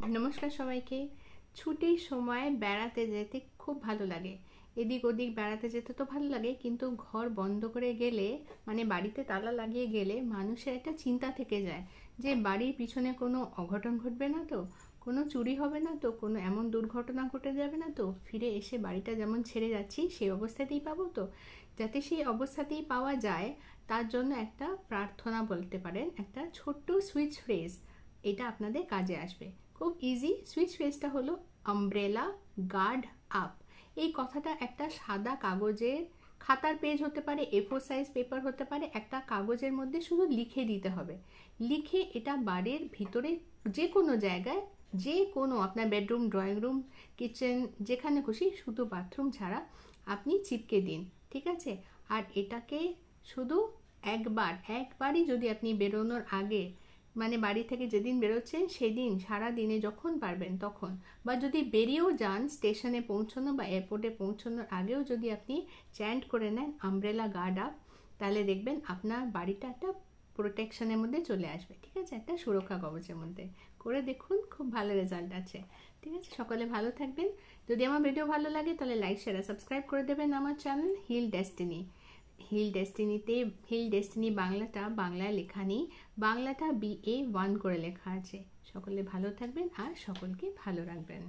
নমস্কার সবাইকে। ছুটির সময় বেড়াতে যেতে খুব ভালো লাগে। এদিক ওদিক বেড়াতে যেতে তো ভালো লাগে, কিন্তু ঘর বন্ধ করে গেলে, মানে বাড়িতে তালা লাগিয়ে গেলে মানুষের একটা চিন্তা থেকে যায় যে বাড়ির পিছনে কোনো অঘটন ঘটবে না তো, কোনো চুরি হবে না তো, কোনো এমন দুর্ঘটনা ঘটে যাবে না তো, ফিরে এসে বাড়িটা যেমন ছেড়ে যাচ্ছি সেই অবস্থাতেই পাবো তো। যাতে সেই অবস্থাতেই পাওয়া যায় তার জন্য একটা প্রার্থনা বলতে পারেন, একটা ছোট্ট সুইচ ফ্রেজ, এটা আপনাদের কাজে আসবে। খুব ইজি। সুইচ ফ্রেজটা হলো আমব্রেলা গার্ড আপ। এই কথাটা একটা সাদা কাগজের খাতার পেজ হতে পারে, A4 সাইজ পেপার হতে পারে, একটা কাগজের মধ্যে শুধু লিখে দিতে হবে। লিখে এটা বাড়ির ভিতরে যে কোনো জায়গায়, যে কোনো আপনার বেডরুম, ড্রয়িং রুম, কিচেন, যেখানে খুশি, শুধু বাথরুম ছাড়া আপনি চিপকে দিন, ঠিক আছে? আর এটাকে শুধু একবারই যদি আপনি বেরোনোর আগে, মানে বাড়ি থেকে যেদিন বেরোচ্ছেন সেদিন সারা দিনে যখন পারবেন তখন, বা যদি বেরিয়েও যান স্টেশনে পৌঁছানো বা এয়ারপোর্টে পৌঁছানোর আগেও যদি আপনি চ্যান্ট করে নেন আমব্রেলা গার্ড আপ, তাহলে দেখবেন আপনার বাড়িটা একটা প্রোটেকশনের মধ্যে চলে আসবে, ঠিক আছে? একটা সুরক্ষা কবচের মধ্যে। করে দেখুন, খুব ভালো রেজাল্ট আছে। ঠিক আছে, সকলে ভালো থাকবেন। যদি আমার ভিডিও ভালো লাগে তাহলে লাইক, শেয়ার, সাবস্ক্রাইব করে দেবেন আমার channel Hill Destiny. Hill Destiny বাংলাটা বাংলায় লেখা নেই, বাংলাটা BA1 করে লেখা আছে। সকলে ভালো থাকবেন আর সকলকে ভালো রাখবেন।